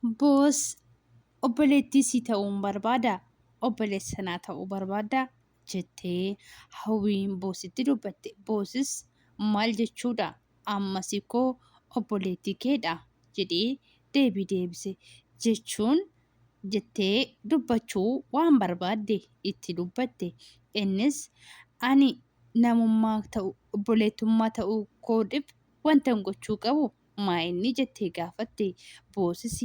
boos obboleettii si ta'uun barbaada obboleessa naa ta'uu barbaada jettee hawwiin boositti dubbatte. Boosis maal jechuudha ammasii koo obboleettii keedha jedhee deebii deebise jechuun jettee dubbachuu waan barbaadde itti dubbatte. Innis ani namummaa ta'u obboleettummaa ta'uu koodhif wantan gochuu qabu maa'inni jettee gaafatte. Boosis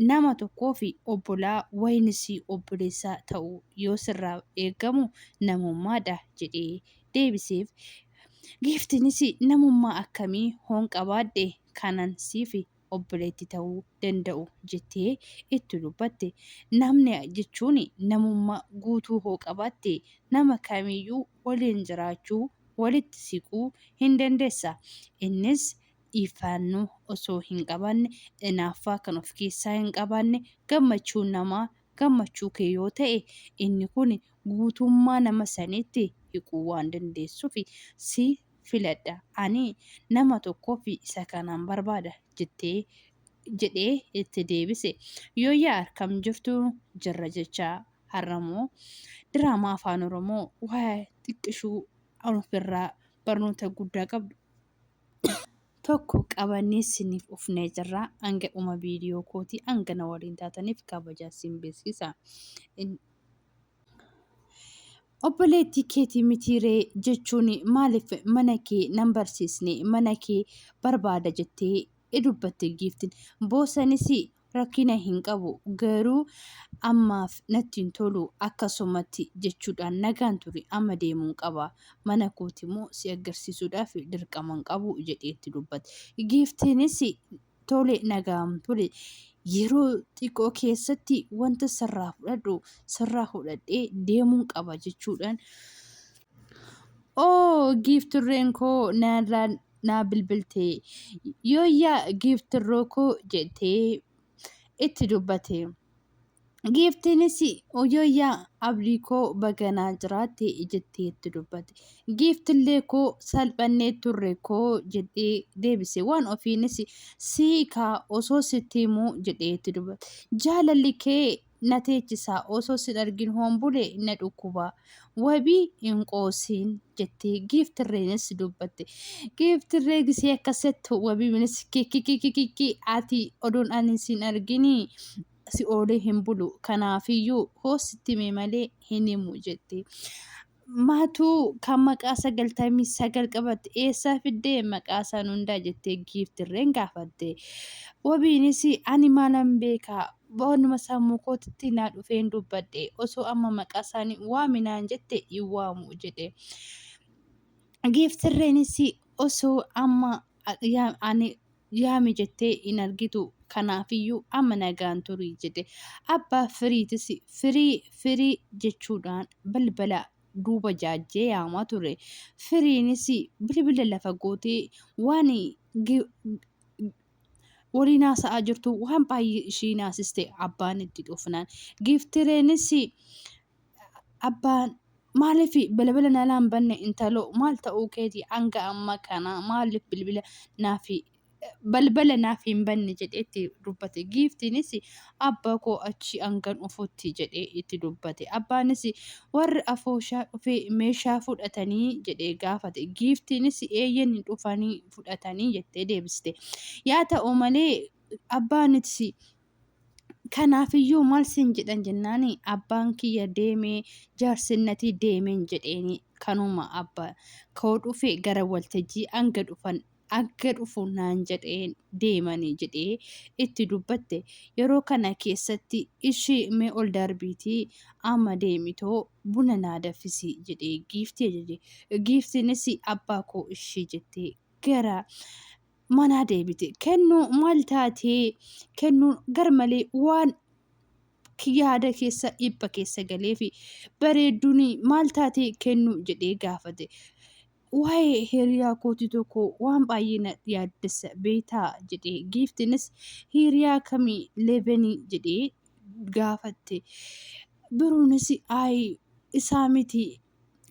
nama tokkoo fi obbolaa waynis obboleessaa ta'uu yoo sirraa eegamu namummaadha jedhee deebiseef. Giiftinis namummaa akkamii hoon qabaadhe kanan siif obboleetti ta'uu danda'u jettee itti dubbatte. Namni jechuun namummaa guutuu hoo qabaatte nama kamiyyuu waliin jiraachuu walitti siquu hin dandeessa. Innis dhiifaannoo osoo hin qabaanne hinaaffaa kan of keessaa hin qabaanne gammachuun namaa gammachuu kee yoo ta'e inni kun guutummaa nama saniitti hiquu waan dandeessuuf si filadha. Ani nama tokkoo fi isa kanaan barbaada jedhee itti deebise. Yooyyaa akkam jirtu jirra jechaa har'amoo diraamaa afaan oromoo waa xiqqishuu ofirraa barnoota guddaa qabdu tokko qabannee isiniif dhufnee jirra. Hanga dhuma viidiyoo kootii hanga na waliin taataniif kabajaa isin beeksisa. Obboleettii keetii mitiiree jechuun maaliif mana kee nan barsiisne mana kee barbaada jettee dubbatte giiftiin. Boosanis rakkina hin qabu garuu ammaaf natti hin tolu akkasumatti jechuudhaan nagaan ture amma deemuun qaba mana kooti immoo si agarsiisuudhaaf dirqaman qabu jedheetti dubbate. Giiftiinis tole nagaan ture yeroo xiqqoo keessatti wanta sirraa fudhadhee deemuun qaba jechuudhaan. Giiftirreen koo naa bilbilte yooyyaa giiftirroo koo jettee itti dubbate. Giiftiinis yooyyaa abdii koo baganaa jiraatte jettee itti dubbate. Giiftillee koo salphannee turre koo jedhee deebise. Waan ofiinis siikaa osoo sitti himuu jedhee itti dubbate. Jaalalli kee na teechisaa osoo sin argin hombule na dhukkuba wabii hin qoosiin jettee giiftirreenis dubbatte. Giiftirree gisee akkasatti wabii minis kikikikikiki ati oduun ani sin arginii si oolee hin bulu kanaafiyyuu hoositti mee malee hin himu jette. Maatuu kan maqaa 99 qabatte eessaa fiddee maqaa isaan hundaa jettee giiftirreen gaafatte. Wabiinis ani maalan beekaa boonuma sammuu kootitti naa dhufeen dubbadhe osoo amma maqaa isaanii waaminaan jette hin waamu jedhe. Giiftirreenis osoo amma ani yaami jettee hin argitu kanaafiyyuu amma nagaan turii jedhe. Abbaa firiitis firii jechuudhaan balbala duuba jaajjee yaamaa ture. Firiinis bilbila lafa gootee waan waliin haasa'aa jirtu waan baay'ee ishii naasiste abbaan itti dhufnaan. Giiftirreenis abbaan maaliif balbala nalaan banne intaloo maal ta'uu keeti hanga amma kana maaliif balbala naaf hin banne jedheetti dubbate. Giiftiinis abbaa koo achi hangan ufutti jedhee itti dubbate. Abbaanis warri afooshaa dhufee meeshaa fudhatanii jedhee gaafate. Giiftiinis eeyyan dhufanii fudhatanii jettee deebiste. Yaa ta'u malee abbaanis kanaafiyyuu maal sin jedhan jennaani abbaan kiyya deemee jaarsinnatii deemeen jedheeni kanuma abbaa koo dhufe gara waltajjii hanga dhufu naan jedheen deemanii jedhee itti dubbatte. Yeroo kana keessatti ishii mee ol darbiitii amma deemitoo buna naa danfisi jedhee giiftii ajaje. Giiftiinis abbaa koo ishii jettee gara manaa deebite. Kennuu maal taatee kennuun garmalee waan yaada keessa dhibba keessa galee fi bareedduun maal taatee kennuu jedhee gaafate. Waa'ee hiriyaa kootii tokko waan baay'ee na yaaddessa beektaa jedhee. Giiftiinis hiriyaa kamii 11 jedhee gaafatte. Biruunis isaa miti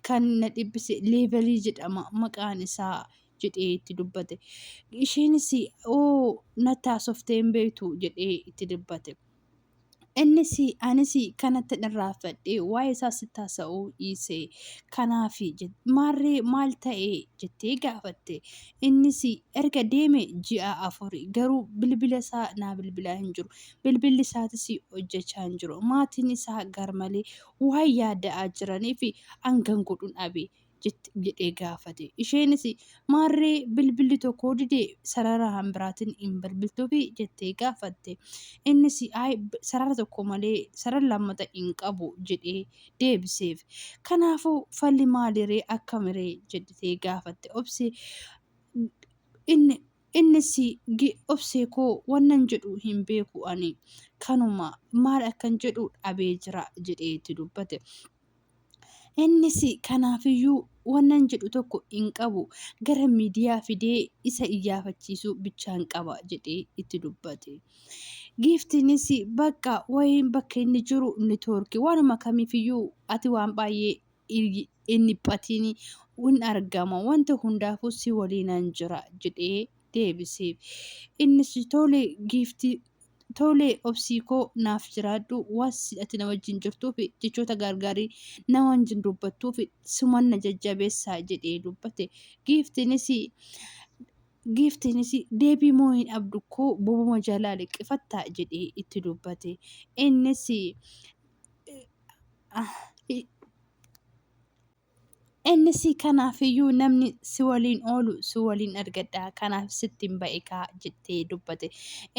kan na dhibbise leevelii jedhama maqaan isaa jedhee itti dubbate. Isheenis oo natti haasoftee hin beektu jedhee itti dubbate. Innis anis kanatti irraanfadhee waa'ee isaa sitti haasa'uu dhiise. Kanaaf maarree maal ta'e jettee gaafatte. Innis erga deeme ji'a 4 garuu bilbila isaa naa bilbilaa hin jiru. Bilbilli isaatis hojjechaa hin jiru. Maatiin isaa garmalee waan yaada'aa jiraniif hangan godhuun dhabe jedhee gaafate. Isheenis maarree bilbilli tokko didee sarara biraatiin hin bilbiltuufi jettee gaafatte. Innis sarara tokko malee sarara lammata hin qabu jedhee deebiseef. Kanaafuu falli maaliree akkamiree jettee gaafatte. Innis obsee koo wannan jedhu hin beeku ani kanuma maal akkan jedhu dhabee jira jedhee itti dubbate. Innis kanaafiyyuu wannan jedhu tokko hin qabu gara miidiyaa fidee isa iyyafachiisuu bichaan qaba jedhee itti dubbate. Giiftiinis bakka wayiin bakka inni jiru neetwoorkii waanuma kamiifiyyuu ati waan baay'ee hin dhiphatiin hin argama wanta hundaafuu si waliinan jira jedhee deebiseef. Innis tole obsii koo naaf jiraadhu waanti ati na wajjin jirtuuf jechoota gargaarii nama wajjin dubbattuuf suman na jajjabeessaa jedhee dubbate. Giiftiinis deebii moo hin abdu koo bobuma jalaa liqqifattaa jedhee itti dubbate. Innis kanaafiyyuu namni si waliin oolu si waliin argadha kanaaf sitti hin ba'e kaa jettee dubbate.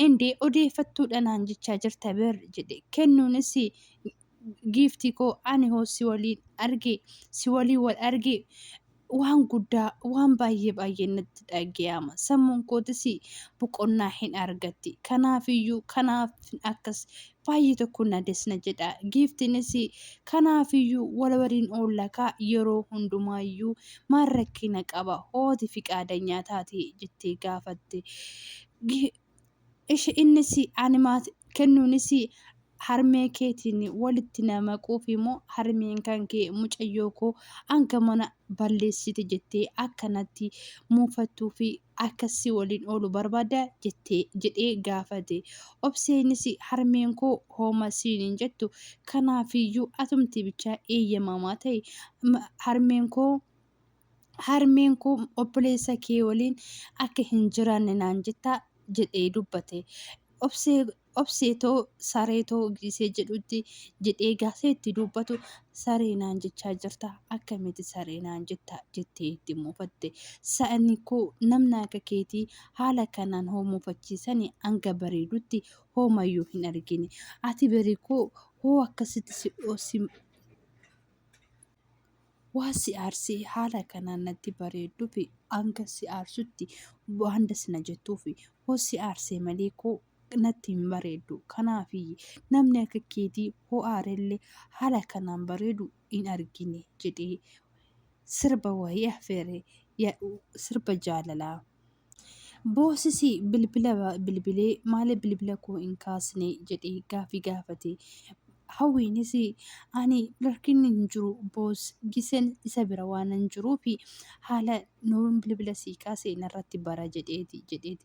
Indee odeeffattuudha naan jechaa jirta bir jedhe kennuunis giiftii koo ani hoo si waliin arge si waliin wal arge waan guddaa waan baay'ee natti dhaga'ama sammuun kootis boqonnaa hin argatti. Kanaafiyyuu kanaaf akkas baay'ee tokko na desna jedha. Giiftiinis kanaafiyyuu wal waliin oollakaa yeroo hundumaayyuu maal rakkina qaba hooti fi qaadanyaa taate jettee gaafatte. Innis kennuunis harmee keetiin walitti namaquuf immoo harmeen kan kee mucayyoo koo hanga mana balleessite jettee akkanatti muufattuu fi akkasii waliin oolu barbaada jedhee gaafate. Obseenis harmeen koo hooma siin hin jettu kanaafiyyuu atumti bichaa eeyyamamaa ta'e harmeen koo obboleessa kee waliin akka hin jiraanne naan jettaa jedhee dubbate. Obseetoo sareetoo gisee jedhutti jedhee gaasee itti dubbatu sareenaan jechaa jirta akkamitti sareenaan jetta jettee itti muufatte. Sa'anni koo namni akka keetii haala kanaan hoo muufachiisanii hanga bareedutti hoomayyuu hin argine. Ati bari koo hoo akkasitti waa si aarsee haala kanaan natti bareedduuf hanga si aarsutti waan dasna jettuuf hoo si aarsee malee koo natti hin bareeddu. Kanaaf namni akka keetii hoo aarellee haala kanaan bareedu hin argine jedhee sirba wayii affeere sirba jaalalaa. Boosis bilbilee maaliif bilbila koo hin kaasne jedhee gaafii gaafate. Hawwiinis ani rakkinni hin jiru boos giseen isa bira waan hin jiruuf haala nuun bilbila sii kaasee narratti bara jedheeti.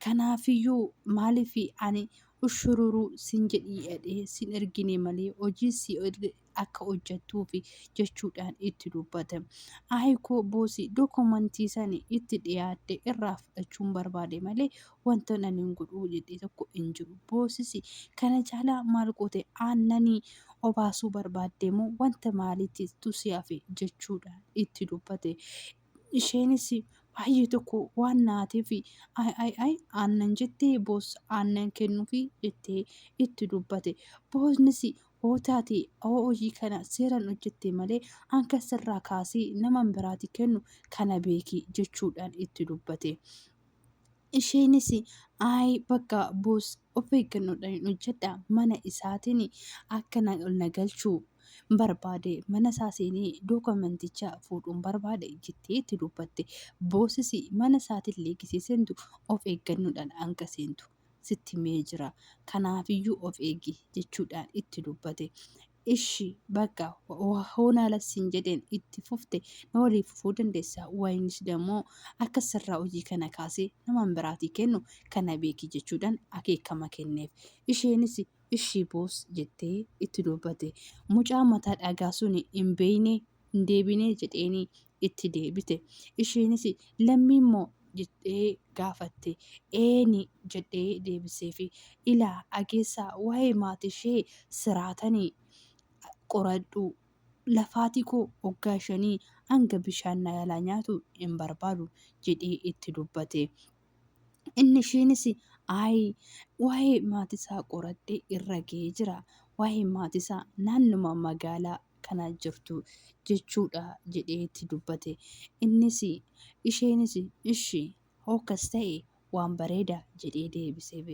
Kanaafiyyuu maaliif ani ushururuu sin jedhii sin ergine malee hojii si akka hojjettuuf jechuudhaan itti dubbate. Aayikoo boosii dookumantii sana itti dhiyaate irraa fudhachuun barbaade malee wanta nan hin godhuu jedhee tokko hin jiru. Boosis kana caalaa maal goote aannanii obaasuu barbaadde moo wanta maaliitti tusiyaaf jechuudhaan itti dubbate. Isheenis baay'ee tokko waan naateef aannan jettee boos aannan kennuufi jettee itti dubbate. Boosnis hoo taate hojii kana seeraan hojjette malee hanga sirraa kaasee nama biraatti kennu kana beeki jechuudhaan itti dubbate. Isheenis bakka boos of eeggannoodhaan hojjedha mana isaatiin akka na galchuu barbaade mana isaa seenee dookumanticha fuudhuun barbaade jettee itti dubbatte. Boosis mana isaatillee gisee seentu of eeggannoodhaan hanga seentu sitti himee jira. Kanaafiyyuu of eegi jechuudhaan itti dubbate. ishii bakka hoonaa lassiin jedheen itti fufte na walii fufuu dandeessaa. Wayinis dammoo akka sirraa hojii kana kaasee namaan biraatii kennu kana beekii jechuudhaan akeekama kenneef. Isheenis ishii boos jettee itti dubbate. Mucaa mataa dhagaa sun hin beekne hin deebine jedheeni itti deebite. Isheenis lammii immoo jettee gaafatte. Eeni jedhee deebiseefi ilaa ageessaa waa'ee maatii ishee siraatanii qoradhu. Lafaatii koo waggaa 5 hanga bishaan na jalaa nyaatu hin barbaadu jedhee itti dubbate. Inni isheenis waa'ee maatii isaa qoradhee irra ga'ee jira. Waa'ee maatii isaa naannuma magaalaa kana jirtu jechuudha jedhee itti dubbate. Innis isheenis ishii hookas ta'e waan bareeda jedhee deebiseef.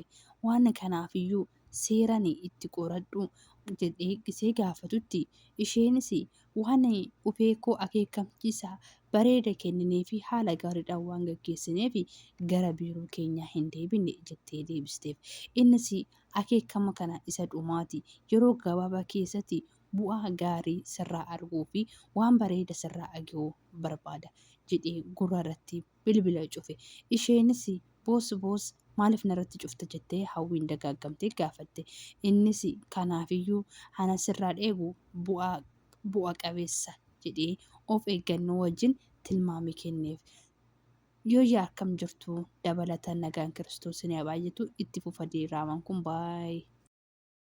Waan kanaafiyyuu seeraan itti qoradhu jedhee gisee gaafatutti isheenis waan dhufee koo akeekamchiisa bareeda kenninee fi haala gaariidhaan waan gaggeessineef gara biiroo keenyaa hin deebine jettee deebisteef. Innis akeekama kana isa dhumaati yeroo gabaabaa keessatti bu'aa gaarii sirraa arguu fi waan bareeda sirraa aga'uu barbaada jedhee gurra irratti bilbila cufe. Isheenis boos maaliif narratti cufta jettee hawwiin dagaaggamtee gaafatte. Innis kanaafiyyuu ana sirraa eegu bu'a qabeessa jedhee of eeggannoo wajjin tilmaami kenneef. Yoo akkam jirtu dabalataan nagaan kiristoos ni baay'atu itti fufa diraamaan kun baay'ee.